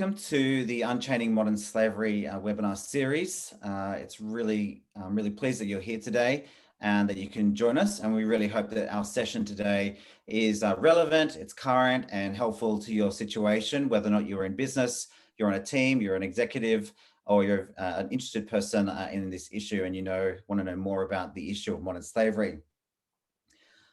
Welcome to the Unchaining Modern Slavery webinar series. I'm really pleased that you're here today and that you can join us. And we really hope that our session today is relevant, it's current and helpful to your situation, whether or not you're in business, you're on a team, you're an executive, or you're an interested person in this issue and want to know more about the issue of modern slavery.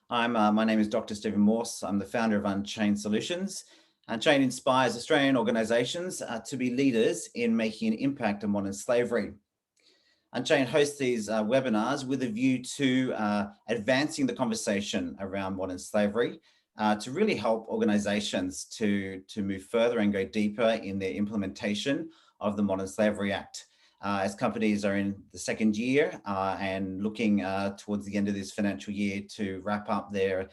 My name is Dr. Stephen Morse. I'm the founder of Unchained Solutions. Unchained inspires Australian organisations to be leaders in making an impact on modern slavery. Unchained hosts these webinars with a view to advancing the conversation around modern slavery to really help organisations to move further and go deeper in their implementation of the Modern Slavery Act. As companies are in the second year and looking towards the end of this financial year to wrap up their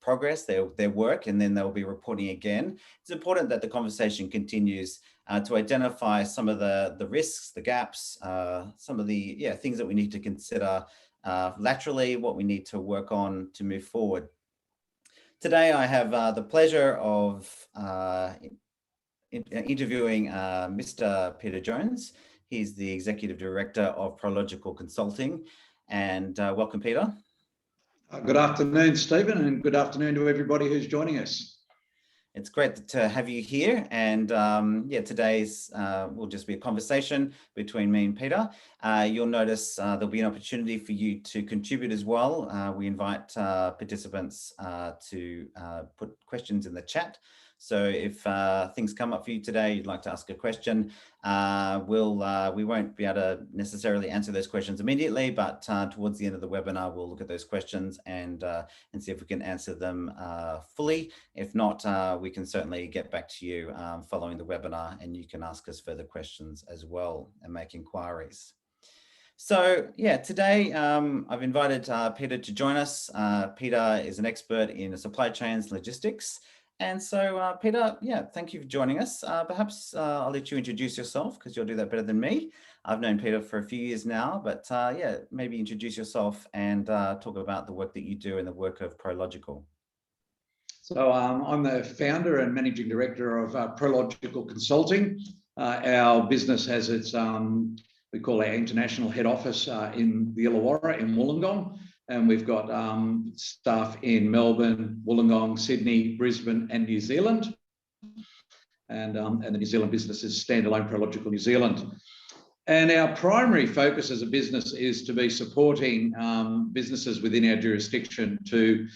progress, their work, and then they'll be reporting again. It's important that the conversation continues to identify some of the risks, the gaps, some of the things that we need to consider laterally, what we need to work on to move forward. Today, I have the pleasure of interviewing Mr. Peter Jones. He's the Executive Director of Prological Consulting. And welcome, Peter. Good afternoon, Stephen, and good afternoon to everybody who's joining us. It's great to have you here. And today's will just be a conversation between me and Peter. You'll notice there'll be an opportunity for you to contribute as well. We invite participants to put questions in the chat. So if things come up for you today, you'd like to ask a question, we won't be able to necessarily answer those questions immediately, but towards the end of the webinar, we'll look at those questions and see if we can answer them fully. If not, we can certainly get back to you following the webinar, and you can ask us further questions as well and make inquiries. So today I've invited Peter to join us. Peter is an expert in supply chains logistics. And so, Peter, thank you for joining us. Perhaps I'll let you introduce yourself because you'll do that better than me. I've known Peter for a few years now, but maybe introduce yourself and talk about the work that you do and the work of Prological. So I'm the founder and managing director of Prological Consulting. Our business has its, we call our international head office in the Illawarra in Wollongong. And we've got staff in Melbourne, Wollongong, Sydney, Brisbane, and New Zealand. And the New Zealand business is standalone Prological New Zealand. And our primary focus as a business is to be supporting businesses within our jurisdiction to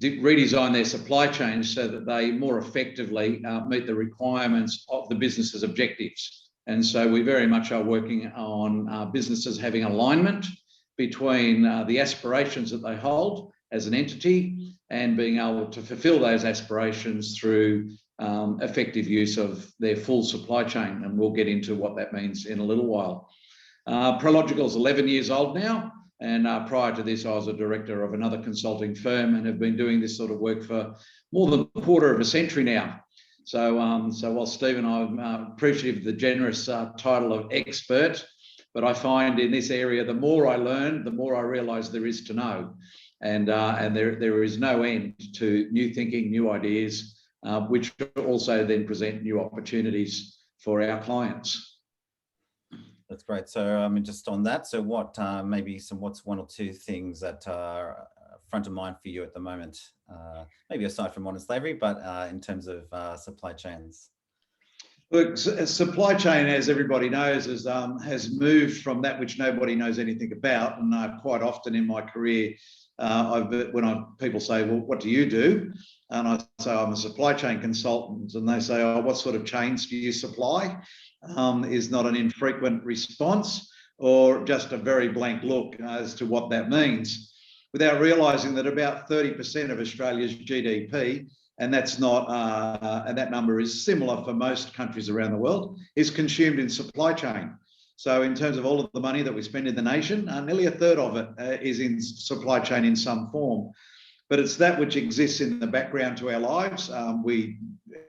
redesign their supply chains so that they more effectively meet the requirements of the business's objectives. And so we very much are working on businesses having alignment between the aspirations that they hold as an entity and being able to fulfill those aspirations through effective use of their full supply chain. And we'll get into what that means in a little while. Prological is 11 years old now. And prior to this, I was a director of another consulting firm and have been doing this sort of work for more than a quarter of a century now. So while Stephen, I'm appreciative of the generous title of expert, but I find in this area, the more I learn, the more I realise there is to know. And there is no end to new thinking, new ideas, which also then present new opportunities for our clients. That's great. So just on that, so what's one or two things that are front of mind for you at the moment? Maybe aside from modern slavery, but in terms of supply chains. Look, supply chain, as everybody knows, has moved from that which nobody knows anything about. And quite often in my career, people say, well, what do you do? And I say, I'm a supply chain consultant. And they say, oh, what sort of chains do you supply? Is not an infrequent response or just a very blank look as to what that means, without realising that about 30% of Australia's GDP, and that's not, and that number is similar for most countries around the world, is consumed in supply chain. So in terms of all of the money that we spend in the nation, nearly a third of it is in supply chain in some form. But it's that which exists in the background to our lives.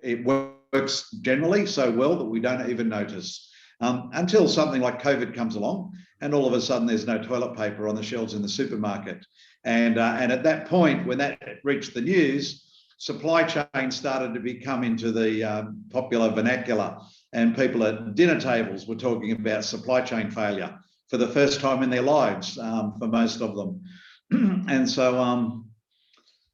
It works generally so well that we don't even notice until something like COVID comes along and all of a sudden there's no toilet paper on the shelves in the supermarket. And at that point, when that reached the news, supply chain started to become into the popular vernacular, and people at dinner tables were talking about supply chain failure for the first time in their lives, for most of them. And so,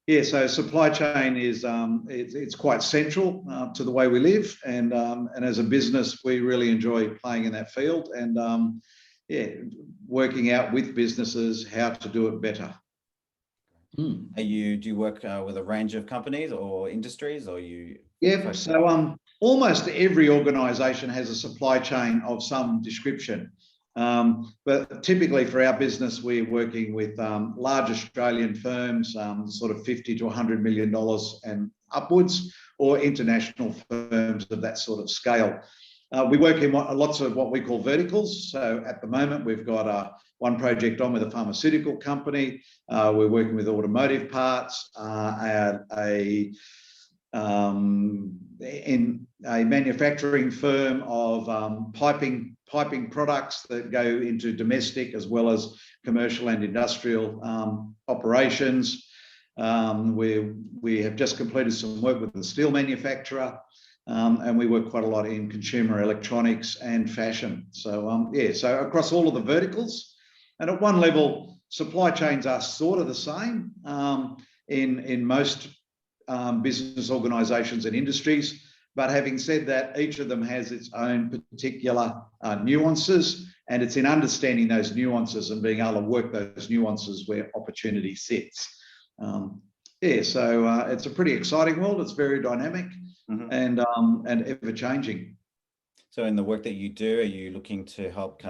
yeah, so supply chain is it's quite central to the way we live, and as a business, we really enjoy playing in that field, and yeah, working out with businesses how to do it better. Do you work with a range of companies or industries, or you? Yeah, so almost every organisation has a supply chain of some description. But typically for our business, we're working with large Australian firms, sort of $50 to $100 million and upwards, or international firms of that sort of scale. We work in lots of what we call verticals. So at the moment, we've got one project on with a pharmaceutical company. We're working with automotive parts, in a manufacturing firm of piping products that go into domestic as well as commercial and industrial operations. We have just completed some work with the steel manufacturer, and we work quite a lot in consumer electronics and fashion. So yeah, so across all of the verticals, and at one level, supply chains are sort of the same in most business organisations and industries. But having said that, each of them has its own particular nuances, and it's in understanding those nuances and being able to work those nuances where opportunity sits. Yeah, so it's a pretty exciting world. It's very dynamic, and ever changing. So in the work that you do, are you looking to help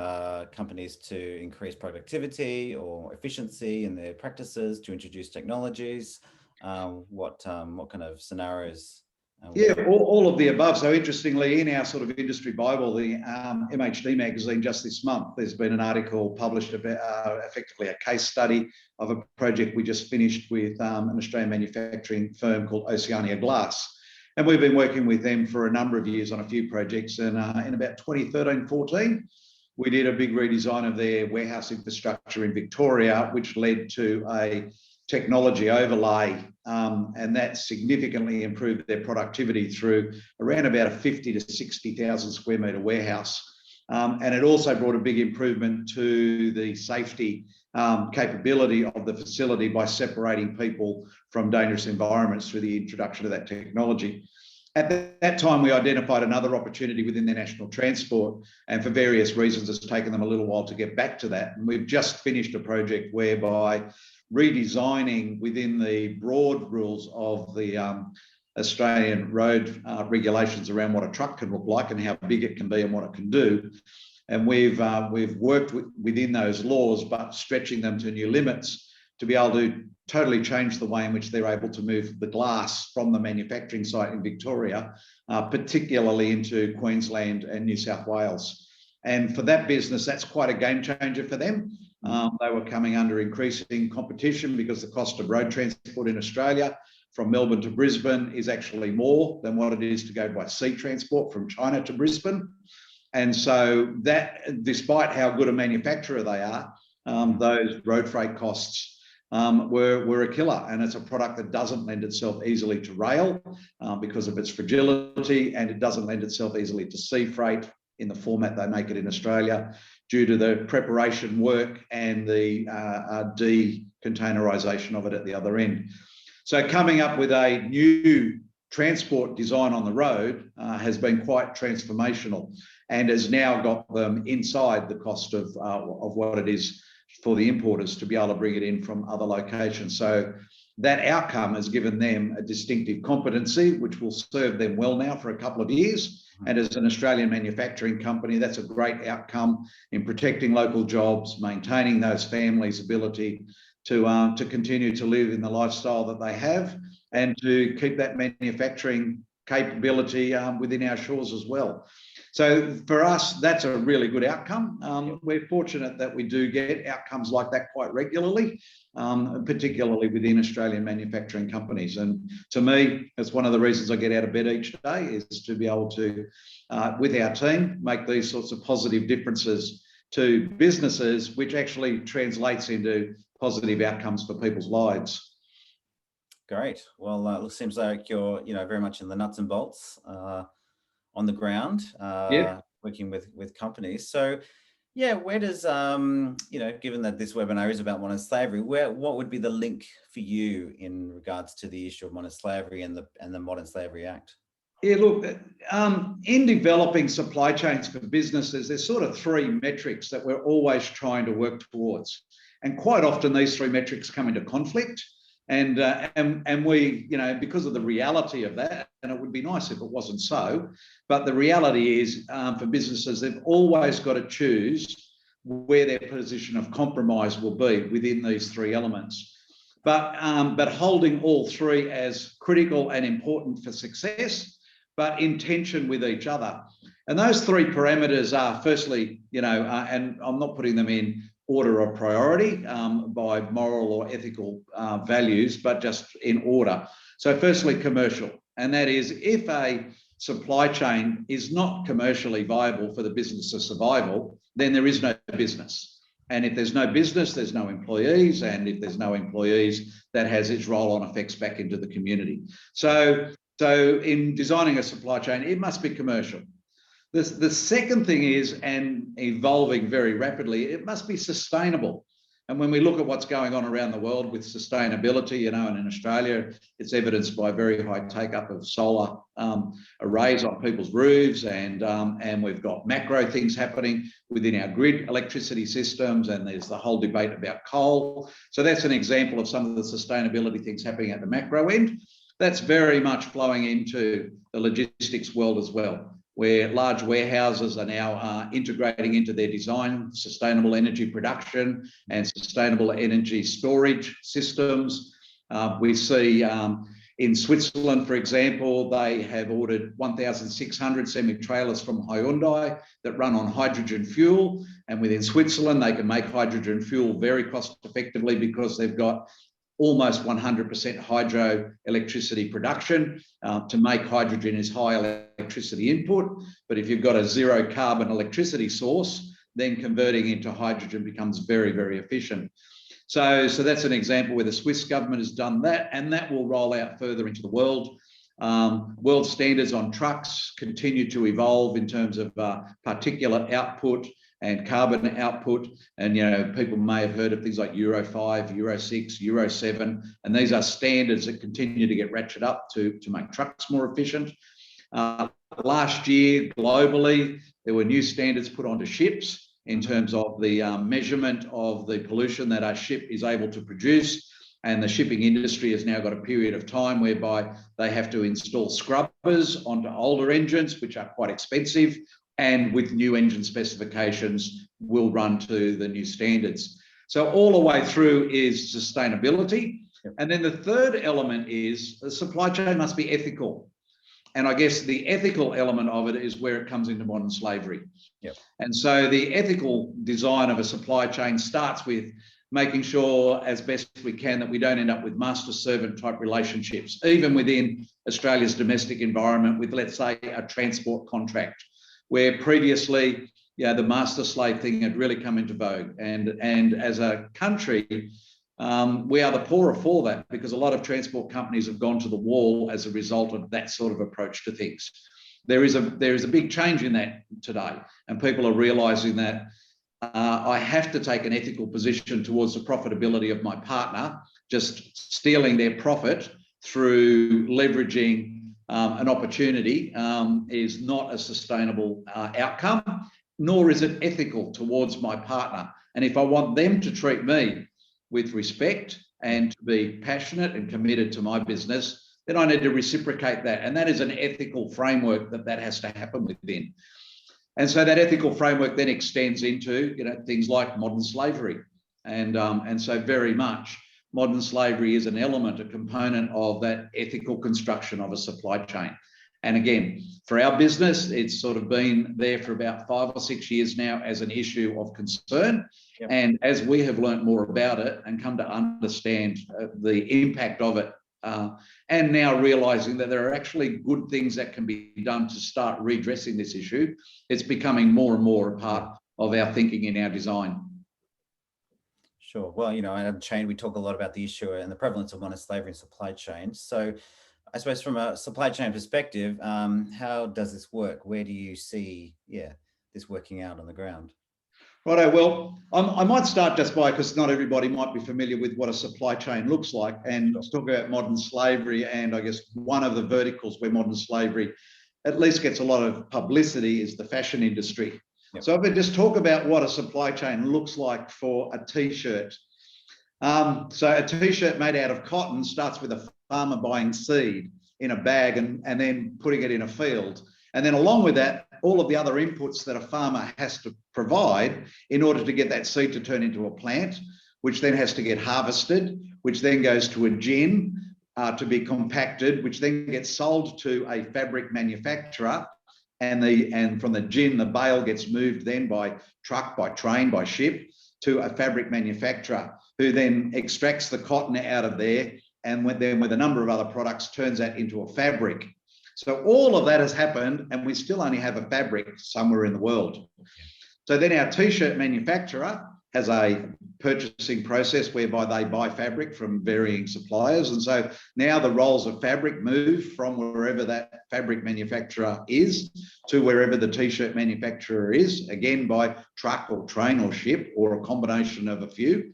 companies to increase productivity or efficiency in their practices, to introduce technologies? What kind of scenarios? Yeah, all of the above. So interestingly, in our sort of industry Bible, the MHD magazine, just this month, there's been an article published about effectively a case study of a project we just finished with an Australian manufacturing firm called Oceania Glass. And we've been working with them for a number of years on a few projects. And in about 2013-14, we did a big redesign of their warehouse infrastructure in Victoria, which led to a technology overlay, and that significantly improved their productivity through around about a 50 to 60,000 square metre warehouse. And it also brought a big improvement to the safety capability of the facility by separating people from dangerous environments through the introduction of that technology. At that time, we identified another opportunity within their national transport, and for various reasons, it's taken them a little while to get back to that. And we've just finished a project whereby redesigning within the broad rules of the Australian road regulations around what a truck can look like and how big it can be and what it can do. And we've worked within those laws, but stretching them to new limits to be able to totally change the way in which they're able to move the glass from the manufacturing site in Victoria, particularly into Queensland and New South Wales. And for that business, that's quite a game changer for them. They were coming under increasing competition because the cost of road transport in Australia from Melbourne to Brisbane is actually more than what it is to go by sea transport from China to Brisbane. And so that, despite how good a manufacturer they are, those road freight costs were a killer. And it's a product that doesn't lend itself easily to rail because of its fragility, and it doesn't lend itself easily to sea freight in the format they make it in Australia, due to the preparation work and the decontainerisation of it at the other end. So coming up with a new transport design on the road has been quite transformational, and has now got them inside the cost of what it is for the importers to be able to bring it in from other locations. So that outcome has given them a distinctive competency, which will serve them well now for a couple of years. And as an Australian manufacturing company, that's a great outcome in protecting local jobs, maintaining those families' ability to continue to live in the lifestyle that they have, and to keep that manufacturing capability within our shores as well. So for us, that's a really good outcome. We're fortunate that we do get outcomes like that quite regularly, particularly within Australian manufacturing companies. And to me, it's one of the reasons I get out of bed each day, is to be able to, with our team, make these sorts of positive differences to businesses, which actually translates into positive outcomes for people's lives. Great. Well, it seems like you're, very much in the nuts and bolts on the ground, Yeah. working with companies. So, yeah, where does, given that this webinar is about modern slavery, what would be the link for you in regards to the issue of modern slavery and the Modern Slavery Act? Yeah, look, in developing supply chains for businesses, there's sort of three metrics that we're always trying to work towards. And quite often these three metrics come into conflict. And we, because of the reality of that, and it would be nice if it wasn't so, but the reality is for businesses, they've always got to choose where their position of compromise will be within these three elements. But holding all three as critical and important for success, but in tension with each other. And those three parameters are firstly, and I'm not putting them in order of priority by moral or ethical values, but just in order. So firstly, commercial. And that is, if a supply chain is not commercially viable for the business's survival, then there is no business. And if there's no business, there's no employees. And if there's no employees, that has its roll-on effects back into the community. So in designing a supply chain, it must be commercial. The second thing is, and evolving very rapidly, it must be sustainable. And when we look at what's going on around the world with sustainability, and in Australia, it's evidenced by very high take-up of solar arrays on people's roofs, and we've got macro things happening within our grid electricity systems, and there's the whole debate about coal. So that's an example of some of the sustainability things happening at the macro end. That's very much flowing into the logistics world as well, where large warehouses are now integrating into their design sustainable energy production and sustainable energy storage systems. We see in Switzerland, for example, they have ordered 1,600 semi-trailers from Hyundai that run on hydrogen fuel. And within Switzerland, they can make hydrogen fuel very cost effectively because they've got almost 100% hydro electricity production. To make hydrogen is high electricity input, but if you've got a zero carbon electricity source, then converting into hydrogen becomes very, very efficient. So that's an example where the Swiss government has done that, and that will roll out further into the world. World standards on trucks continue to evolve in terms of particulate output and carbon output. And, people may have heard of things like Euro 5, Euro 6, Euro 7, and these are standards that continue to get ratcheted up to make trucks more efficient. Last year, globally, there were new standards put onto ships in terms of the measurement of the pollution that a ship is able to produce. And the shipping industry has now got a period of time whereby they have to install scrubbers onto older engines, which are quite expensive, and with new engine specifications will run to the new standards. So all the way through is sustainability. Yep. And then the third element is the supply chain must be ethical. And I guess the ethical element of it is where it comes into modern slavery. Yep. And so the ethical design of a supply chain starts with making sure as best we can that we don't end up with master-servant type relationships, even within Australia's domestic environment with, let's say, a transport contract, where previously, the master-slave thing had really come into vogue. And as a country, we are the poorer for that, because a lot of transport companies have gone to the wall as a result of that sort of approach to things. There is a big change in that today, and people are realising that I have to take an ethical position towards the profitability of my partner. Just stealing their profit through leveraging an opportunity is not a sustainable outcome, nor is it ethical towards my partner. And if I want them to treat me with respect and to be passionate and committed to my business, then I need to reciprocate that. And that is an ethical framework that has to happen within. And so that ethical framework then extends into things like modern slavery. And so very much modern slavery is an element, a component of that ethical construction of a supply chain. And again, for our business, it's sort of been there for about 5 or 6 years now as an issue of concern. Yep. And as we have learnt more about it and come to understand the impact of it, and now realising that there are actually good things that can be done to start redressing this issue, it's becoming more and more a part of our thinking in our design. Sure. Well, you know, at Unchained, we talk a lot about the issue and the prevalence of modern slavery and supply chains. So I suppose from a supply chain perspective, how does this work? Where do you see, this working out on the ground? Righto, well, I might start just by, because not everybody might be familiar with what a supply chain looks like, and talk about modern slavery. And I guess one of the verticals where modern slavery at least gets a lot of publicity is the fashion industry. Yep. So if we just talk about what a supply chain looks like for a t-shirt. So a t-shirt made out of cotton starts with a farmer buying seed in a bag and then putting it in a field. And then along with that, all of the other inputs that a farmer has to provide in order to get that seed to turn into a plant, which then has to get harvested, which then goes to a gin to be compacted, which then gets sold to a fabric manufacturer. And from the gin, the bale gets moved then by truck, by train, by ship to a fabric manufacturer, who then extracts the cotton out of there, and then with a number of other products turns that into a fabric. So all of that has happened, and we still only have a fabric somewhere in the world. So then our t-shirt manufacturer has a purchasing process whereby they buy fabric from varying suppliers. And so now the rolls of fabric move from wherever that fabric manufacturer is to wherever the t-shirt manufacturer is, again by truck or train or ship or a combination of a few.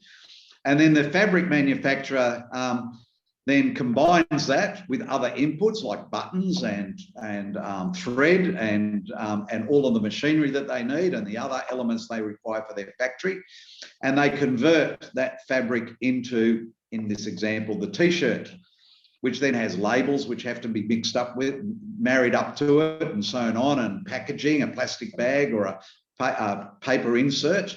And then the fabric manufacturer then combines that with other inputs like buttons and thread and all of the machinery that they need and the other elements they require for their factory. And they convert that fabric into, in this example, the t-shirt, which then has labels which have to be mixed up with, married up to it and sewn on, and packaging, a plastic bag or a paper insert.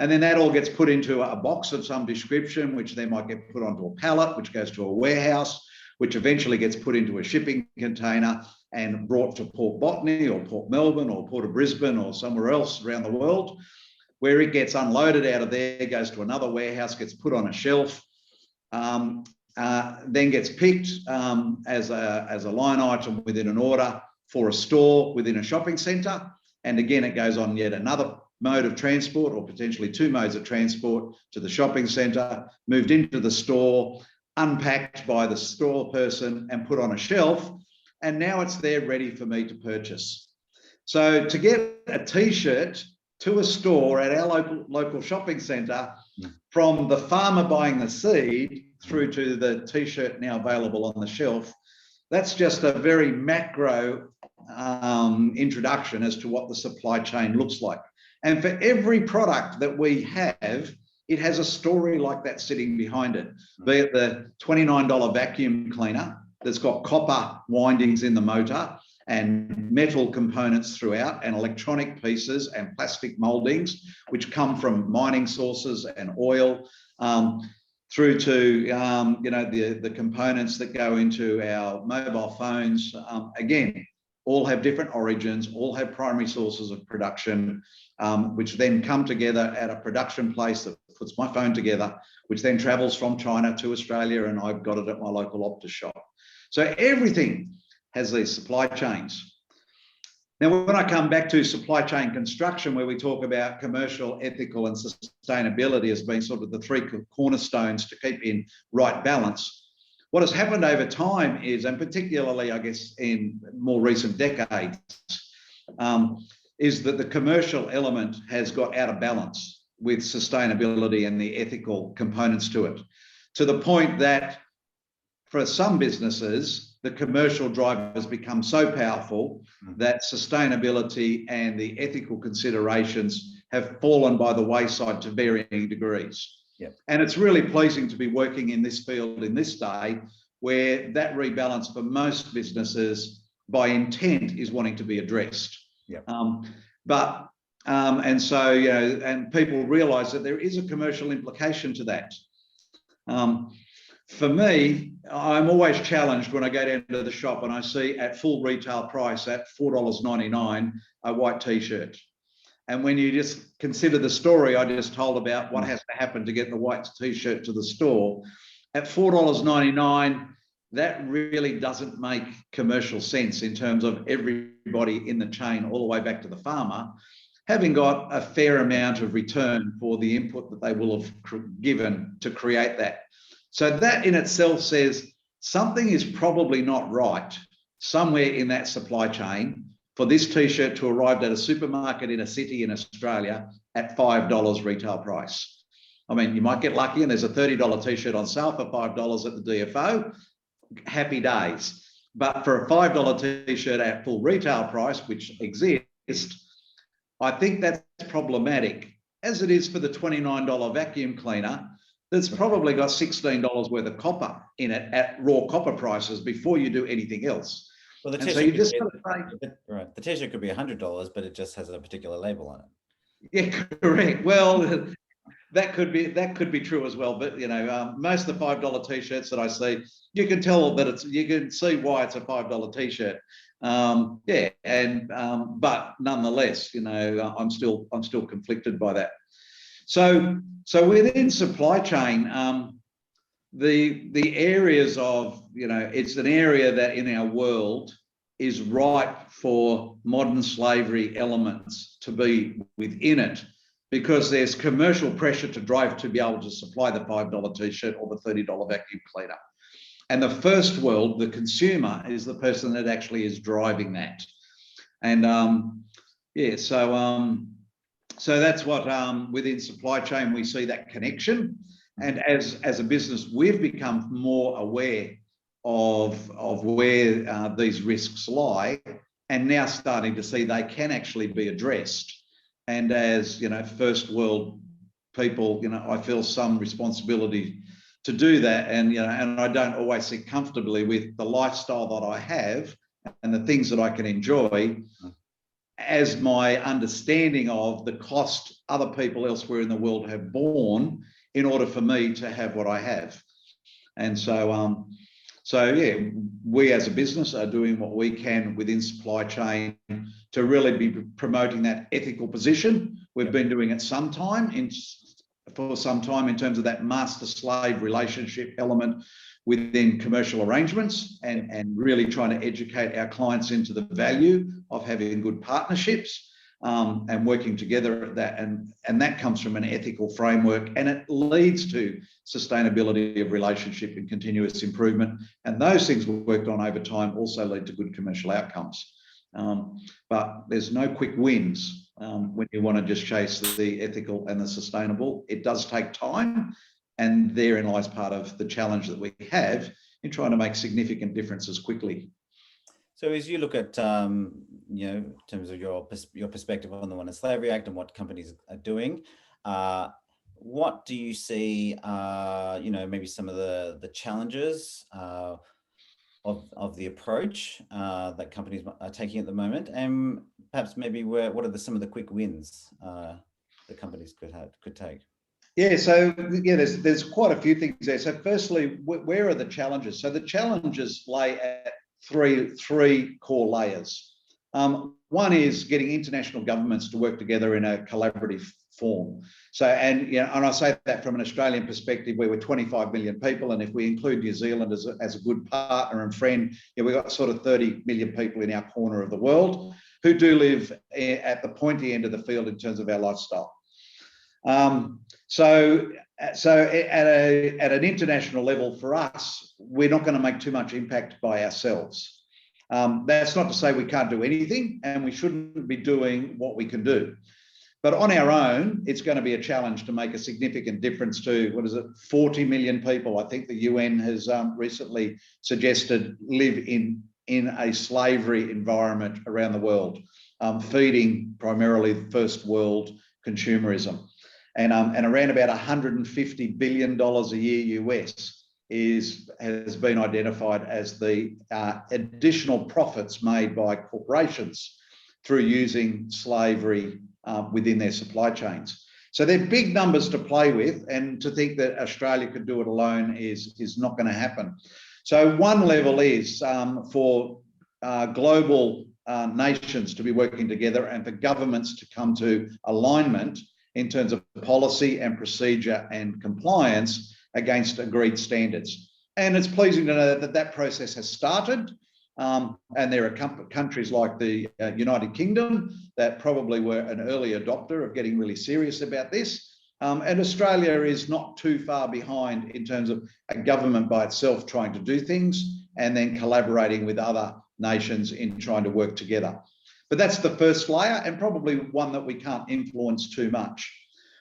And then that all gets put into a box of some description, which then might get put onto a pallet, which goes to a warehouse, which eventually gets put into a shipping container and brought to Port Botany or Port Melbourne or Port of Brisbane or somewhere else around the world, where it gets unloaded out of there, goes to another warehouse, gets put on a shelf, then gets picked as a line item within an order for a store within a shopping centre. And again, it goes on yet another mode of transport, or potentially two modes of transport, to the shopping centre, moved into the store, unpacked by the store person and put on a shelf. And now it's there ready for me to purchase. So to get a t-shirt to a store at our local shopping centre, from the farmer buying the seed through to the t-shirt now available on the shelf, that's just a very macro introduction as to what the supply chain looks like. And for every product that we have, it has a story like that sitting behind it, be it the $29 vacuum cleaner that's got copper windings in the motor and metal components throughout and electronic pieces and plastic mouldings, which come from mining sources and oil, through to the components that go into our mobile phones. Again, all have different origins, all have primary sources of production, which then come together at a production place that puts my phone together, which then travels from China to Australia, and I've got it at my local Optus shop. So everything has these supply chains. Now, when I come back to supply chain construction, where we talk about commercial, ethical, and sustainability as being sort of the three cornerstones to keep in right balance, what has happened over time is, and particularly, I guess, in more recent decades, is that the commercial element has got out of balance with sustainability and the ethical components to it, to the point that for some businesses, the commercial drive has become so powerful that sustainability and the ethical considerations have fallen by the wayside to varying degrees. Yep. And it's really pleasing to be working in this field in this day, where that rebalance for most businesses by intent is wanting to be addressed. Yep. And so, and people realise that there is a commercial implication to that. For me, I'm always challenged when I go down to the shop and I see at full retail price at $4.99 a white t-shirt. And when you just consider the story I just told about what has to happen to get the white t-shirt to the store, at $4.99, that really doesn't make commercial sense in terms of everybody in the chain all the way back to the farmer having got a fair amount of return for the input that they will have given to create that. So that in itself says something is probably not right somewhere in that supply chain for this t-shirt to arrive at a supermarket in a city in Australia at $5 retail price. I mean, you might get lucky and there's a $30 t-shirt on sale for $5 at the DFO, happy days. But for a $5 t-shirt at full retail price, which exists, I think that's problematic, as it is for the $29 vacuum cleaner that's probably got $16 worth of copper in it at raw copper prices before you do anything else. Well, the so you just right. The t-shirt could be $100, but it just has a particular label on it. Yeah, correct. Well, that could be true as well. But most of the $5 t-shirts that I see, you can tell that you can see why it's a $5 t-shirt. But nonetheless, I'm still conflicted by that. So within supply chain, the areas of, it's an area that in our world is ripe for modern slavery elements to be within it, because there's commercial pressure to drive to be able to supply the $5 t-shirt or the $30 vacuum cleaner. And the first world, the consumer, is the person that actually is driving that. And so that's what within supply chain we see that connection. And as a business, we've become more aware of where these risks lie, and now starting to see they can actually be addressed. And as first world people, I feel some responsibility to do that. And and I don't always sit comfortably with the lifestyle that I have and the things that I can enjoy, as my understanding of the cost other people elsewhere in the world have borne in order for me to have what I have. And so we as a business are doing what we can within supply chain to really be promoting that ethical position. We've been doing it for some time in terms of that master-slave relationship element within commercial arrangements, and really trying to educate our clients into the value of having good partnerships and working together at that. And that comes from an ethical framework, and it leads to sustainability of relationship and continuous improvement. And those things worked on over time also lead to good commercial outcomes. But there's no quick wins when you want to just chase the ethical and the sustainable. It does take time, and therein lies part of the challenge that we have in trying to make significant differences quickly. So as you look at, in terms of your perspective on the Modern Slavery Act and what companies are doing, what do you see, maybe some of the challenges of the approach that companies are taking at the moment, and perhaps maybe what are some of the quick wins that companies could take? Yeah, so there's quite a few things there. So firstly, where are the challenges? So the challenges lay at three core layers. One is getting international governments to work together in a collaborative form. So, and I say that from an Australian perspective, where we're 25 million people, and if we include New Zealand as a good partner and friend, we've got sort of 30 million people in our corner of the world who do live at the pointy end of the field in terms of our lifestyle. So at an international level for us, we're not going to make too much impact by ourselves. That's not to say we can't do anything, and we shouldn't be doing what we can do. But on our own, it's going to be a challenge to make a significant difference to, 40 million people, I think the UN has recently suggested, live in a slavery environment around the world, feeding primarily first world consumerism. And around about $150 billion a year US has been identified as the additional profits made by corporations through using slavery within their supply chains. So they're big numbers to play with, and to think that Australia could do it alone is not going to happen. So one level is for global nations to be working together, and for governments to come to alignment in terms of policy and procedure and compliance against agreed standards. And it's pleasing to know that process has started. And there are countries like the United Kingdom that probably were an early adopter of getting really serious about this. And Australia is not too far behind in terms of a government by itself trying to do things and then collaborating with other nations in trying to work together. But that's the first layer, and probably one that we can't influence too much.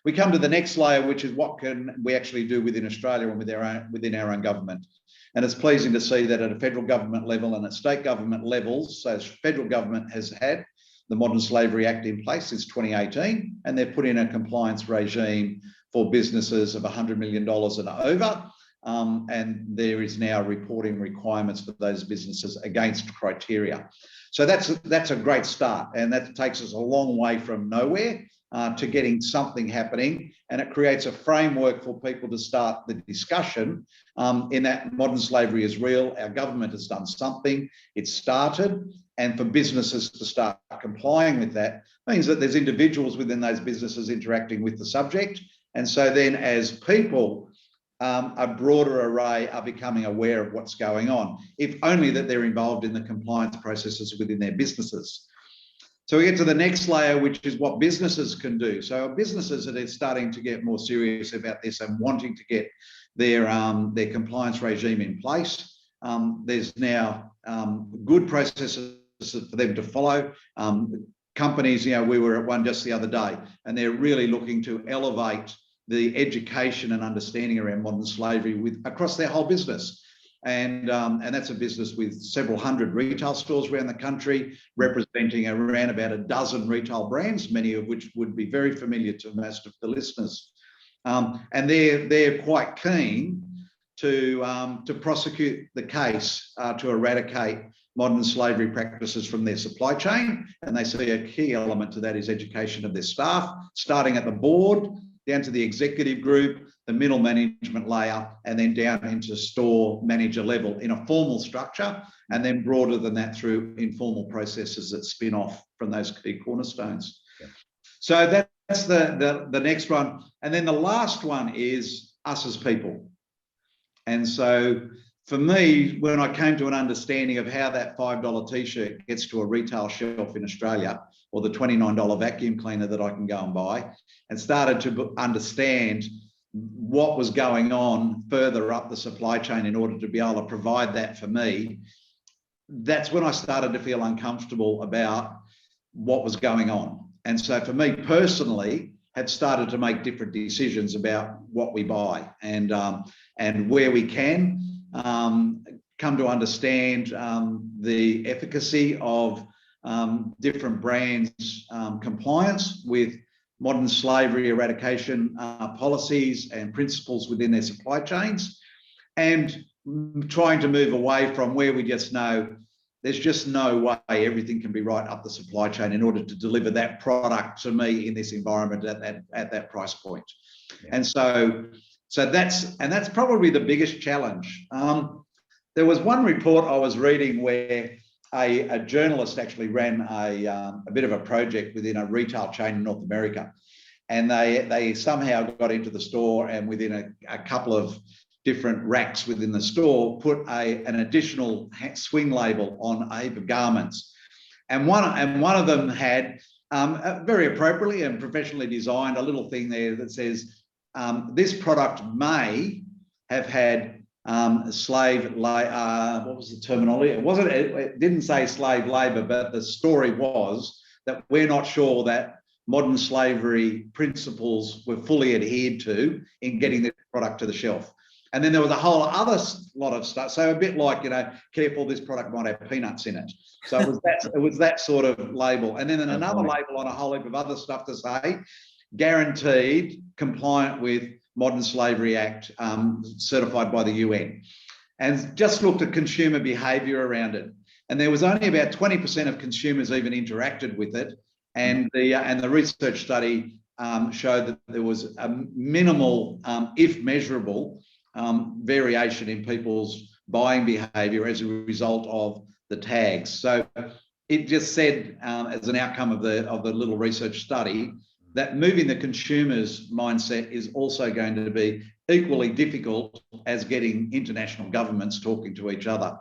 We come to the next layer, which is what can we actually do within Australia and within our own government. And it's pleasing to see that at a federal government level and at state government levels, so federal government has had the Modern Slavery Act in place since 2018, and they've put in a compliance regime for businesses of $100 million and over. And there is now reporting requirements for those businesses against criteria. So that's a great start, and that takes us a long way from nowhere to getting something happening, and it creates a framework for people to start the discussion in that modern slavery is real. Our government has done something, it's started, and for businesses to start complying with that means that there's individuals within those businesses interacting with the subject. And so then as people, a broader array are becoming aware of what's going on, if only that they're involved in the compliance processes within their businesses. So we get to the next layer, which is what businesses can do. So businesses that are starting to get more serious about this and wanting to get their compliance regime in place. There's now good processes for them to follow. Companies, we were at one just the other day, and they're really looking to elevate the education and understanding around modern slavery across their whole business. And that's a business with several hundred retail stores around the country, representing around about a dozen retail brands, many of which would be very familiar to most of the listeners. And they're quite keen to prosecute the case to eradicate modern slavery practices from their supply chain. And they see a key element to that is education of their staff, starting at the board, down to the executive group, the middle management layer, and then down into store manager level in a formal structure, and then broader than that through informal processes that spin off from those key cornerstones. Yeah. So that's the next one. And then the last one is us as people. And so for me, when I came to an understanding of how that $5 t-shirt gets to a retail shelf in Australia, or the $29 vacuum cleaner that I can go and buy, and started to understand what was going on further up the supply chain in order to be able to provide that for me, that's when I started to feel uncomfortable about what was going on. And so for me personally, have started to make different decisions about what we buy, and where we can come to understand the efficacy of different brands' compliance with modern slavery eradication policies and principles within their supply chains, and trying to move away from where we just know there's just no way everything can be right up the supply chain in order to deliver that product to me in this environment at that price point. Yeah. And so that's probably the biggest challenge. There was one report I was reading where a journalist actually ran a bit of a project within a retail chain in North America, and they somehow got into the store, and within a couple of different racks within the store put an additional swing label on a heap of garments, and one of them had very appropriately and professionally designed a little thing there that says this product may have had slave labor. What was the terminology? It didn't say slave labor, but the story was that we're not sure that modern slavery principles were fully adhered to in getting the product to the shelf. And then there was a whole other lot of stuff. So a bit like, careful, this product might have peanuts in it. So it was that sort of label. And then another label on a whole heap of other stuff to say, guaranteed, compliant with Modern Slavery Act, certified by the UN, and just looked at consumer behaviour around it. And there was only about 20% of consumers even interacted with it. And the research study showed that there was a minimal, if measurable, variation in people's buying behaviour as a result of the tags. So it just said, as an outcome of the little research study, that moving the consumer's mindset is also going to be equally difficult as getting international governments talking to each other.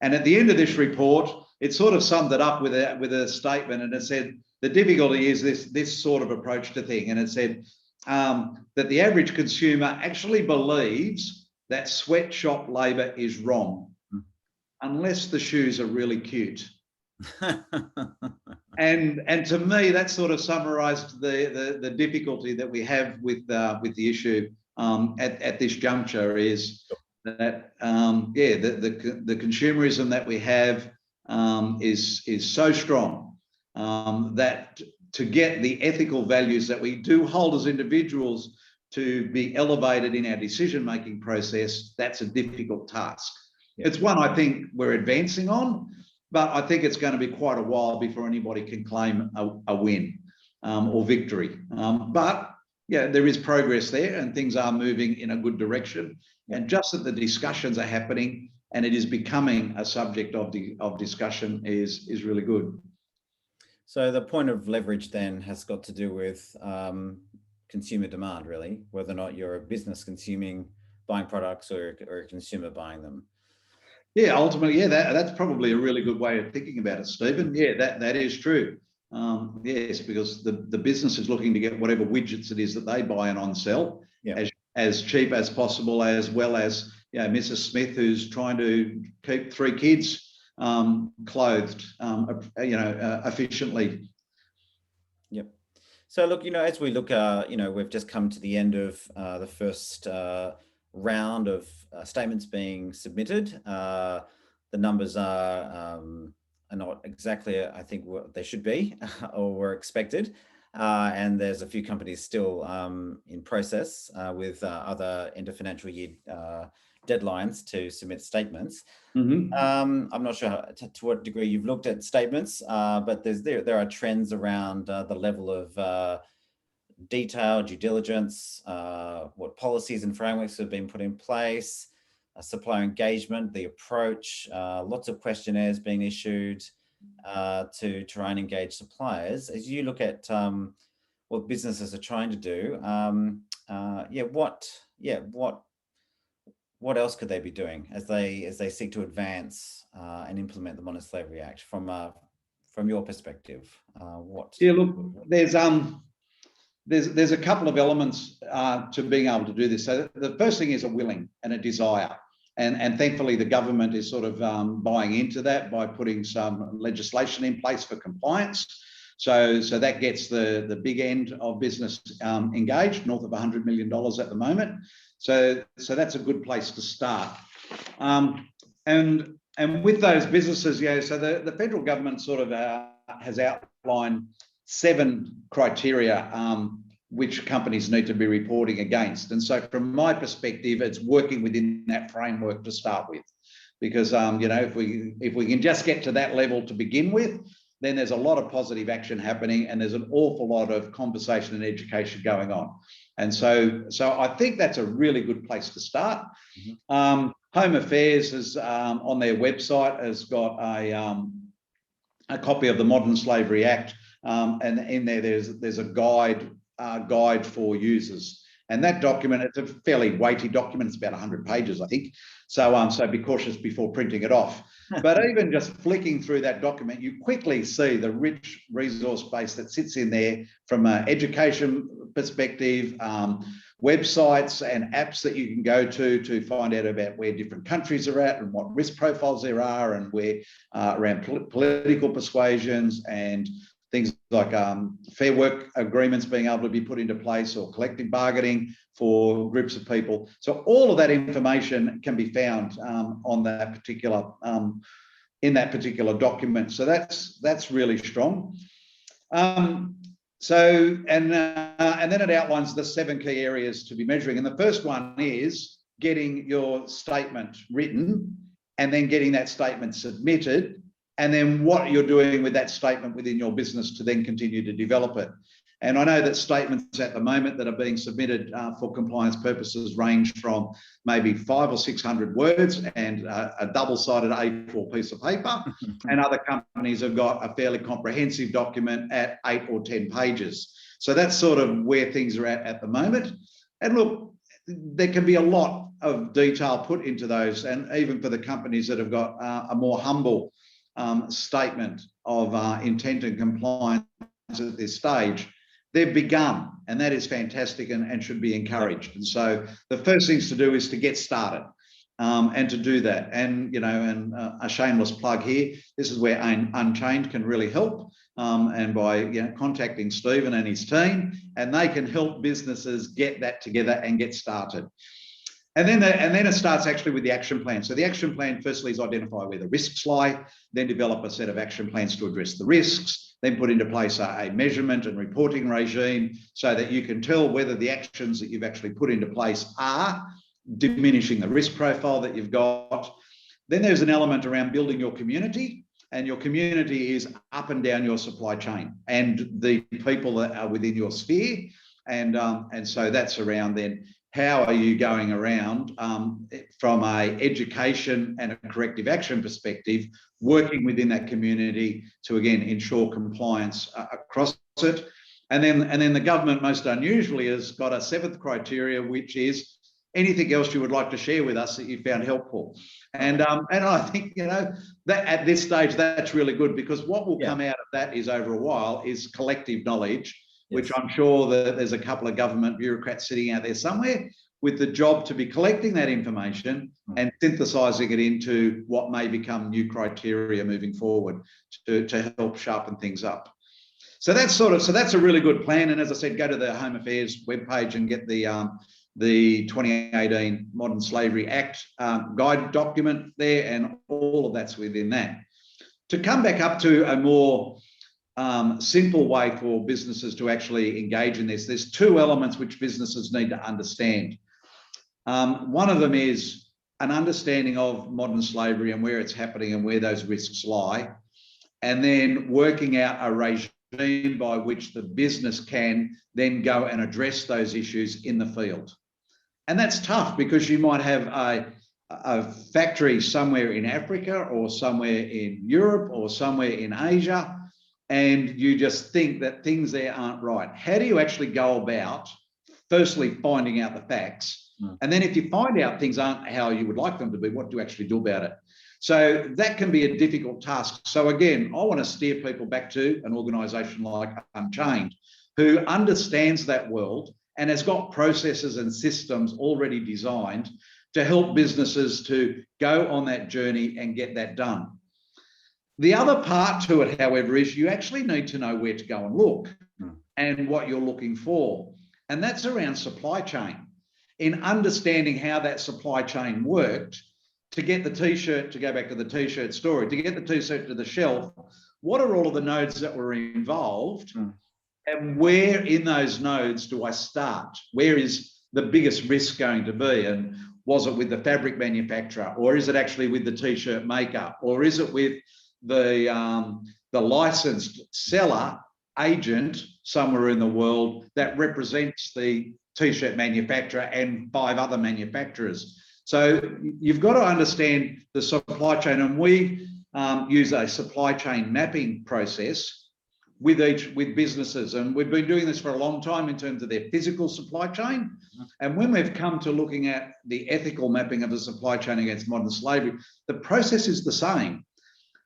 And at the end of this report, it sort of summed it up with a statement, and it said, the difficulty is this sort of approach to thing. And it said that the average consumer actually believes that sweatshop labour is wrong, unless the shoes are really cute. And to me, that sort of summarised the difficulty that we have with the issue at this juncture, is that the consumerism that we have is so strong that to get the ethical values that we do hold as individuals to be elevated in our decision-making process, that's a difficult task. Yeah. It's one I think we're advancing on, but I think it's going to be quite a while before anybody can claim a win or victory. But yeah, there is progress there, and things are moving in a good direction. And just that the discussions are happening and it is becoming a subject of discussion is really good. So the point of leverage then has got to do with consumer demand, really, whether or not you're a business buying products or a consumer buying them. Yeah, ultimately, yeah, that's probably a really good way of thinking about it, Stephen. Yeah, that is true. Yes, because the business is looking to get whatever widgets it is that they buy and on sell as cheap as possible, as well as Mrs. Smith, who's trying to keep 3 kids clothed, efficiently. Yep. So look, as we look, we've just come to the end of the first round of statements being submitted. The numbers are not exactly, I think, what they should be or were expected. And there's a few companies still in process with other end of financial year deadlines to submit statements. Mm-hmm. I'm not sure to what degree you've looked at statements, but there are trends around the level of detail, due diligence, what policies and frameworks have been put in place, supplier engagement, the approach, lots of questionnaires being issued to try and engage suppliers. As you look at what businesses are trying to do, what else could they be doing as they seek to advance and implement the Modern Slavery Act from your perspective? Look, there's a couple of elements to being able to do this. So the first thing is a willing and a desire. And thankfully, the government is sort of buying into that by putting some legislation in place for compliance. So that gets the big end of business engaged, north of $100 million at the moment. So that's a good place to start. And with those businesses, so the federal government sort of has outlined 7 criteria which companies need to be reporting against. And so from my perspective, it's working within that framework to start with. Because if we can just get to that level to begin with, then there's a lot of positive action happening and there's an awful lot of conversation and education going on. And so I think that's a really good place to start. Mm-hmm. Home Affairs is on their website has got a copy of the Modern Slavery Act, and in there's a guide for users. And that document, it's a fairly weighty document. It's about 100 pages, I think. So be cautious before printing it off. But even just flicking through that document, you quickly see the rich resource base that sits in there from an education perspective, websites and apps that you can go to find out about where different countries are at and what risk profiles there are, and where around political persuasions and things like fair work agreements being able to be put into place, or collective bargaining for groups of people. So all of that information can be found on that particular in that particular document. So that's really strong. And then it outlines the 7 key areas to be measuring. And the first one is getting your statement written and then getting that statement submitted, and then what you're doing with that statement within your business to then continue to develop it. And I know that statements at the moment that are being submitted for compliance purposes range from maybe 500 or 600 words and a double-sided A4 piece of paper, and other companies have got a fairly comprehensive document at 8 or 10 pages. So that's sort of where things are at the moment. And look, there can be a lot of detail put into those, and even for the companies that have got a more humble statement of intent and compliance at this stage, they've begun, and that is fantastic and should be encouraged. And so the first things to do is to get started and to do that. And, you know, and a shameless plug here, this is where Unchained can really help. And by contacting Stephen and his team, and they can help businesses get that together and get started. And then it starts actually with the action plan. So the action plan firstly is identify where the risks lie, then develop a set of action plans to address the risks, then put into place a measurement and reporting regime so that you can tell whether the actions that you've actually put into place are diminishing the risk profile that you've got. Then there's an element around building your community, and your community is up and down your supply chain and the people that are within your sphere. And so that's around then, how are you going around from an education and a corrective action perspective, working within that community to, again, ensure compliance across it. And then the government, most unusually, has got a seventh criteria, which is anything else you would like to share with us that you found helpful. And I think, you know, that at this stage, that's really good, because what will come out of that is, over a while, is collective knowledge, which I'm sure that there's a couple of government bureaucrats sitting out there somewhere with the job to be collecting that information and synthesising it into what may become new criteria moving forward to help sharpen things up. So that's a really good plan. And as I said, go to the Home Affairs webpage and get the 2018 Modern Slavery Act guide document there, and all of that's within that. To come back up to a more simple way for businesses to actually engage in this, there's two elements which businesses need to understand. One of them is an understanding of modern slavery and where it's happening and where those risks lie, and then working out a regime by which the business can then go and address those issues in the field. And that's tough, because you might have a factory somewhere in Africa or somewhere in Europe or somewhere in Asia, and you just think that things there aren't right. How do you actually go about, firstly, finding out the facts? And then if you find out things aren't how you would like them to be, what do you actually do about it? So that can be a difficult task. So again, I want to steer people back to an organisation like Unchained, who understands that world and has got processes and systems already designed to help businesses to go on that journey and get that done. The other part to it, however, is you actually need to know where to go and look and what you're looking for. And that's around supply chain. In understanding how that supply chain worked, to get the T-shirt, to go back to the T-shirt story, to get the T-shirt to the shelf, what are all of the nodes that were involved? And where in those nodes do I start? Where is the biggest risk going to be? And was it with the fabric manufacturer, or is it actually with the T-shirt maker, or is it with the licensed seller agent somewhere in the world that represents the T-shirt manufacturer and 5 other manufacturers? So you've got to understand the supply chain, and we use a supply chain mapping process with businesses, and we've been doing this for a long time in terms of their physical supply chain. And when we've come to looking at the ethical mapping of the supply chain against modern slavery, the process is the same.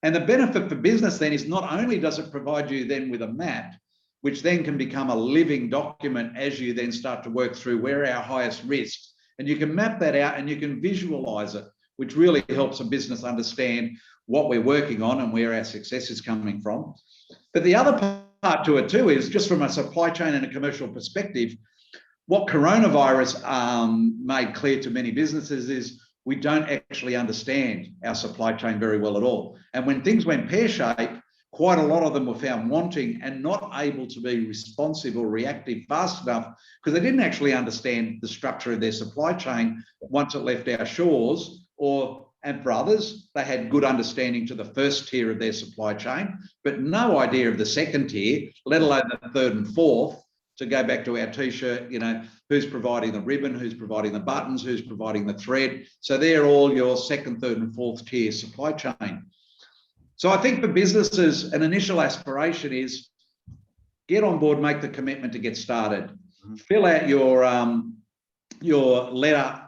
And the benefit for business then is, not only does it provide you then with a map, which then can become a living document as you then start to work through where are our highest risks, and you can map that out and you can visualize it, which really helps a business understand what we're working on and where our success is coming from. But the other part to it too is, just from a supply chain and a commercial perspective, what coronavirus made clear to many businesses is we don't actually understand our supply chain very well at all. And when things went pear-shaped, quite a lot of them were found wanting and not able to be responsive or reactive fast enough, because they didn't actually understand the structure of their supply chain once it left our shores. And for others, they had good understanding to the first tier of their supply chain, but no idea of the second tier, let alone the third and fourth. To go back to our T-shirt, you know, who's providing the ribbon, who's providing the buttons, who's providing the thread. So they're all your second, third and fourth tier supply chain. So I think for businesses, an initial aspiration is get on board, make the commitment to get started. Fill out your letter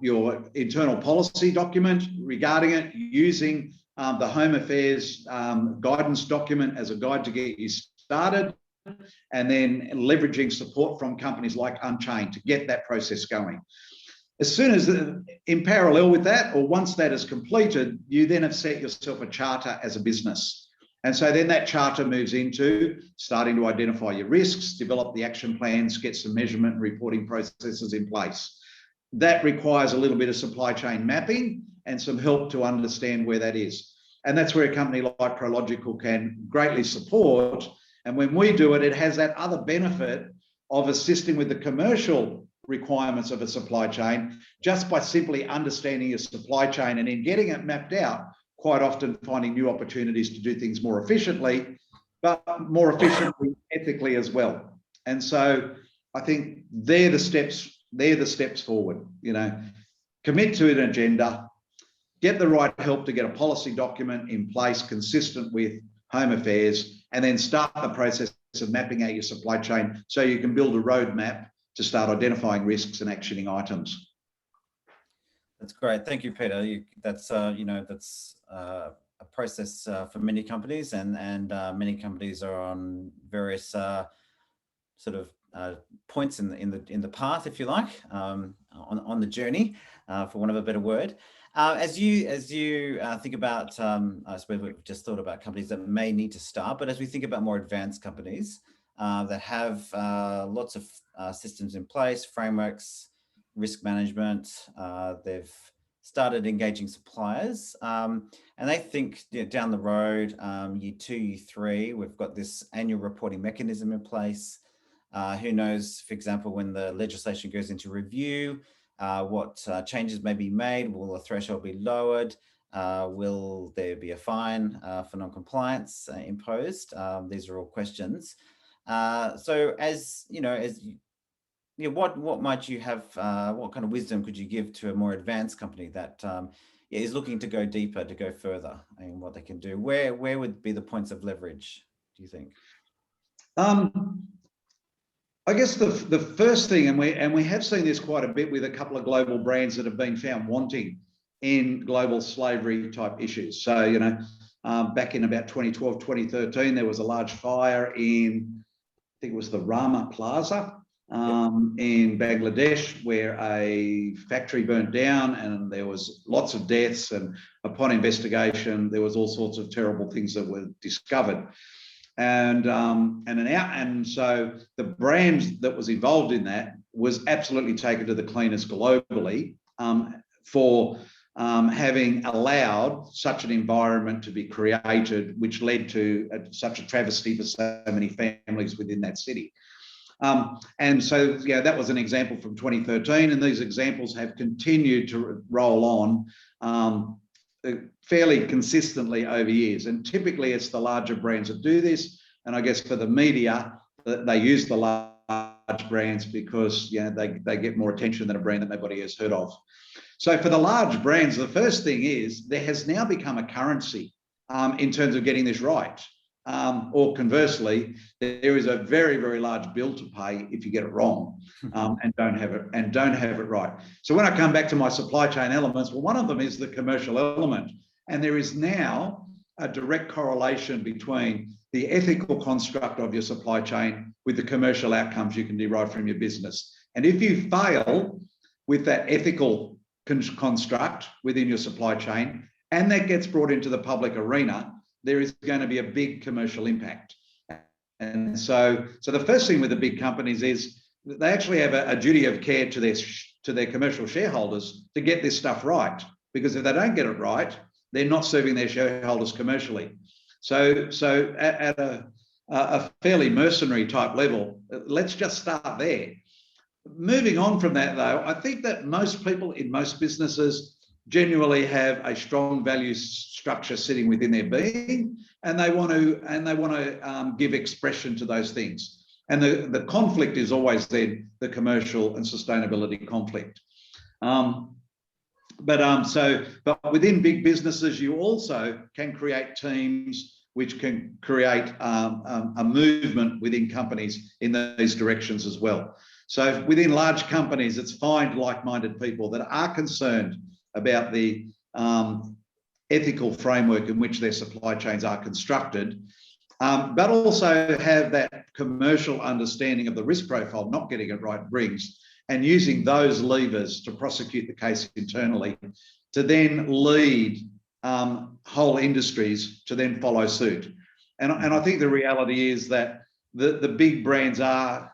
your internal policy document regarding it, using the Home Affairs guidance document as a guide to get you started, and then leveraging support from companies like Unchained to get that process going. As soon as, in parallel with that, or once that is completed, you then have set yourself a charter as a business. And so then that charter moves into starting to identify your risks, develop the action plans, get some measurement and reporting processes in place. That requires a little bit of supply chain mapping and some help to understand where that is. And that's where a company like Prological can greatly support. And when we do it, it has that other benefit of assisting with the commercial requirements of a supply chain just by simply understanding your supply chain and in getting it mapped out, quite often finding new opportunities to do things more efficiently, but more efficiently, ethically as well. And so I think they're the steps forward. You know, commit to an agenda, get the right help to get a policy document in place consistent with Home Affairs, and then start the process of mapping out your supply chain so you can build a roadmap to start identifying risks and actioning items. That's great. Thank you, Peter. That's a process for many companies, and many companies are on various sort of points in the path, if you like, on the journey, for want of a better word. As you think about, I suppose we've just thought about companies that may need to start, but as we think about more advanced companies that have lots of systems in place, frameworks, risk management, they've started engaging suppliers, and they think down the road, year 2, year 3, we've got this annual reporting mechanism in place. Who knows, for example, when the legislation goes into review, what changes may be made? Will the threshold be lowered? Will there be a fine for non-compliance imposed? These are all questions. So as you know, what might you have, what kind of wisdom could you give to a more advanced company that is looking to go deeper, to go further in what they can do? Where would be the points of leverage, do you think? I guess the first thing, and we have seen this quite a bit with a couple of global brands that have been found wanting in global slavery type issues. So, you know, back in about 2012, 2013, there was a large fire in, I think it was the Rama Plaza in Bangladesh, where a factory burnt down and there was lots of deaths, and upon investigation, there was all sorts of terrible things that were discovered. And so the brand that was involved in that was absolutely taken to the cleaners globally for having allowed such an environment to be created, which led to such a travesty for so many families within that city. And so, yeah, that was an example from 2013, and these examples have continued to roll on fairly consistently over years. And typically it's the larger brands that do this. And I guess for the media, they use the large brands because, you know, they get more attention than a brand that nobody has heard of. So for the large brands, the first thing is there has now become a currency in terms of getting this right. Or conversely, there is a very, very large bill to pay if you get it wrong and don't have it right. So when I come back to my supply chain elements, well, one of them is the commercial element, and there is now a direct correlation between the ethical construct of your supply chain with the commercial outcomes you can derive from your business. And if you fail with that ethical construct within your supply chain, and that gets brought into the public arena, there is going to be a big commercial impact. And so the first thing with the big companies is that they actually have a duty of care to their commercial shareholders to get this stuff right, because if they don't get it right, they're not serving their shareholders commercially. So at a fairly mercenary type level, let's just start there. Moving on from that, though, I think that most people in most businesses genuinely have a strong value structure sitting within their being, and they want to give expression to those things. And the conflict is always then the commercial and sustainability conflict. But within big businesses, you also can create teams which can create a movement within companies in these directions as well. So within large companies, it's find like-minded people that are concerned about the ethical framework in which their supply chains are constructed, but also have that commercial understanding of the risk profile not getting it right brings, and using those levers to prosecute the case internally, to then lead whole industries to then follow suit. And I think the reality is that the big brands are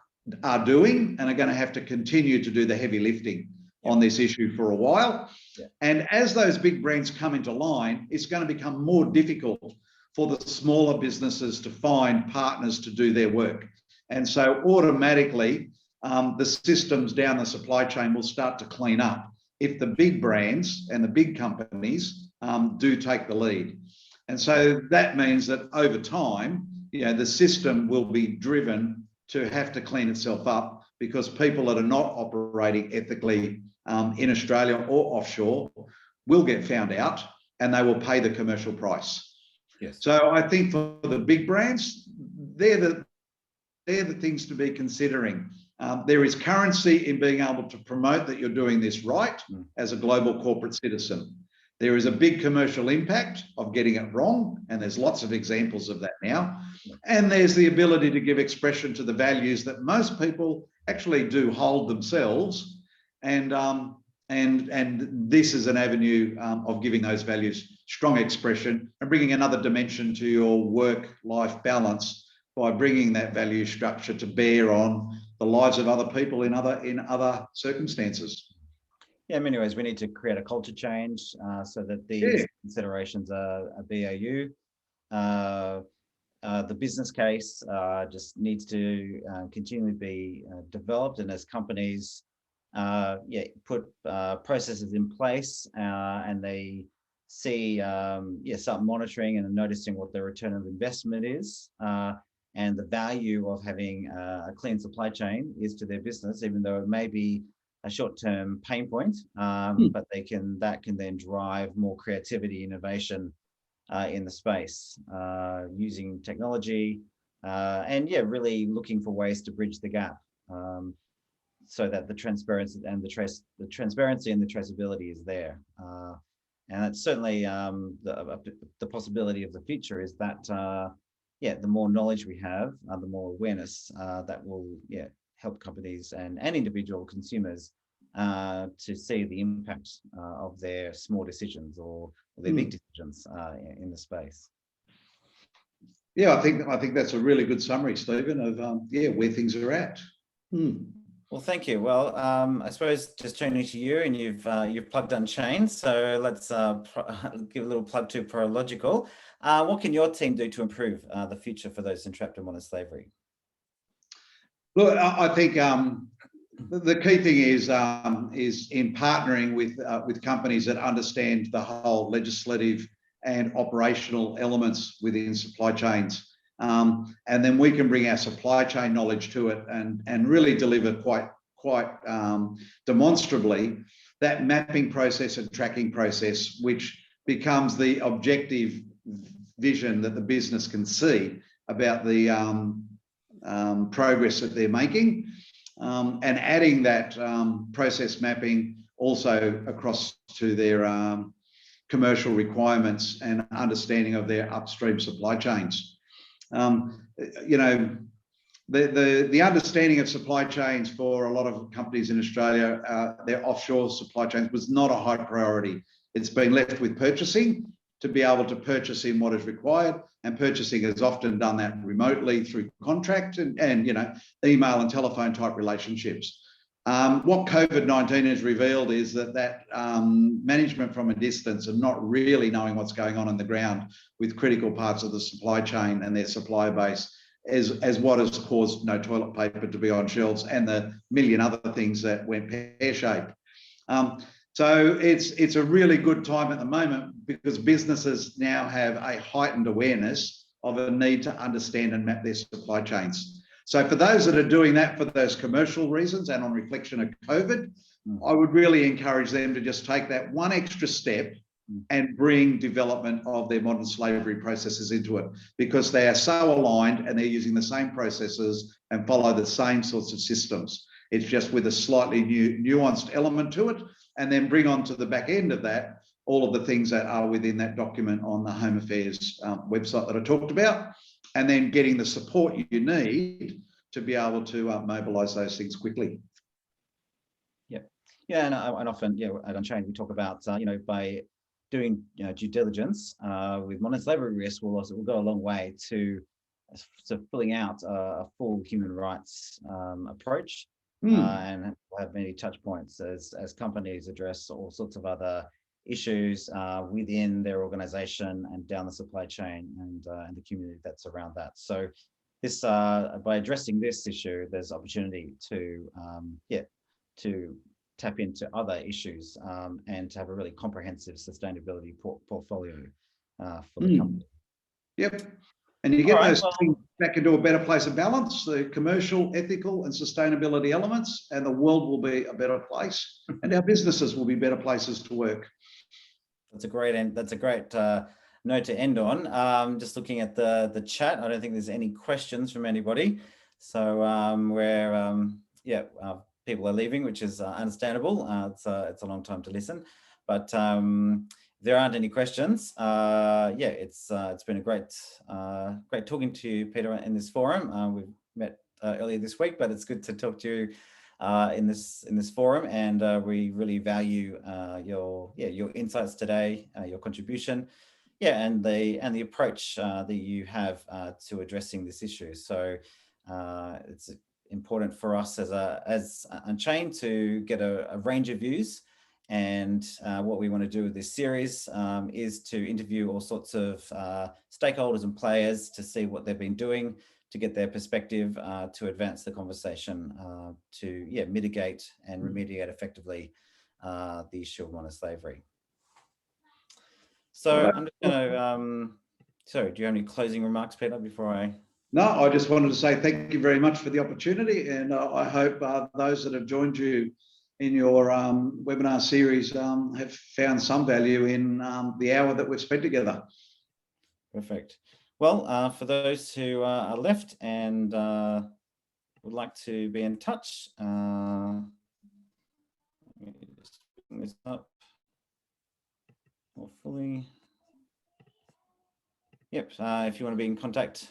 doing and are going to have to continue to do the heavy lifting on this issue for a while. Yeah. And as those big brands come into line, it's going to become more difficult for the smaller businesses to find partners to do their work. And so automatically, the systems down the supply chain will start to clean up if the big brands and the big companies do take the lead. And so that means that over time, the system will be driven to have to clean itself up, because people that are not operating ethically in Australia or offshore will get found out, and they will pay the commercial price. Yes. So I think for the big brands, they're the things to be considering. There is currency in being able to promote that you're doing this right as a global corporate citizen. There is a big commercial impact of getting it wrong, and there's lots of examples of that now. And there's the ability to give expression to the values that most people actually do hold themselves, and this is an avenue of giving those values strong expression and bringing another dimension to your work-life balance by bringing that value structure to bear on the lives of other people in other circumstances. Yeah, in many ways, we need to create a culture change so that these considerations are BAU. The business case just needs to continually be developed, and as companies put processes in place and they see start monitoring and noticing what the return of investment is and the value of having a clean supply chain is to their business, even though it may be a short-term pain point, but that can then drive more creativity, innovation in the space, using technology, and really looking for ways to bridge the gap, so that the transparency and the traceability is there. And that's certainly the possibility of the future is that the more knowledge we have, the more awareness that will help companies and individual consumers to see the impact of their small decisions or their big decisions in the space. Yeah, I think that's a really good summary, Stephen, of where things are at. Well, thank you. Well, I suppose just turning to you, and you've plugged Unchained, so let's give a little plug to Prological. What can your team do to improve the future for those entrapped in modern slavery? Look, I think the key thing is in partnering with companies that understand the whole legislative and operational elements within supply chains. And then we can bring our supply chain knowledge to it and really deliver quite demonstrably that mapping process and tracking process, which becomes the objective vision that the business can see about the progress that they're making, and adding that process mapping also across to their commercial requirements and understanding of their upstream supply chains. The understanding of supply chains for a lot of companies in Australia, their offshore supply chains, was not a high priority. It's been left with purchasing to be able to purchase in what is required, and purchasing has often done that remotely through contract and email and telephone type relationships. What COVID-19 has revealed is that management from a distance and not really knowing what's going on the ground with critical parts of the supply chain and their supply base as what has caused no toilet paper to be on shelves and the million other things that went pear-shaped. So it's a really good time at the moment because businesses now have a heightened awareness of a need to understand and map their supply chains. So for those that are doing that for those commercial reasons and on reflection of COVID, I would really encourage them to just take that one extra step and bring development of their modern slavery processes into it, because they are so aligned and they're using the same processes and follow the same sorts of systems. It's just with a slightly nuanced element to it, and then bring onto the back end of that all of the things that are within that document on the Home Affairs website that I talked about, and then getting the support you need to be able to mobilise those things quickly. Yeah, and often, at Unchained we talk about, by doing due diligence with modern slavery risk will go a long way to filling out a full human rights approach, and have many touch points as companies address all sorts of other issues within their organization and down the supply chain and the community that's around that. So this by addressing this issue, there's opportunity to tap into other issues and to have a really comprehensive sustainability portfolio for the company. Yep. And you get those things back into a better place of balance, the commercial, ethical, and sustainability elements, and the world will be a better place, and our businesses will be better places to work. That's a great note to end on. Just looking at the chat, I don't think there's any questions from anybody. So people are leaving, which is understandable. It's a long time to listen, but if there aren't any questions, it's been a great talking to you, Peter, in this forum. We've met earlier this week, but it's good to talk to you in this forum, and we really value your insights today, your contribution, and the approach that you have to addressing this issue. So it's important for us as Unchained to get a range of views, and what we want to do with this series is to interview all sorts of stakeholders and players to see what they've been doing to get their perspective to advance the conversation to mitigate and remediate effectively the issue of modern slavery. So I'm just going to, sorry, do you have any closing remarks, Peter, before I? No, I just wanted to say thank you very much for the opportunity, and I hope those that have joined you in your webinar series have found some value in the hour that we've spent together. Perfect. Well, for those who are left and would like to be in touch, let me just bring this up more fully. Yep, if you want to be in contact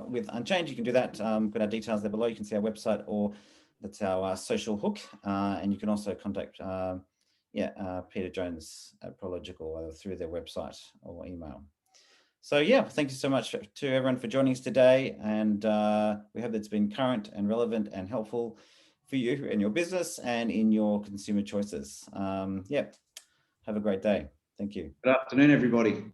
with Unchained, you can do that. Put our details there below. You can see our website, or that's our social hook. And you can also contact Peter Jones at Prological through their website or email. So thank you so much to everyone for joining us today. And we hope it's been current and relevant and helpful for you in your business and in your consumer choices. Have a great day. Thank you. Good afternoon, everybody.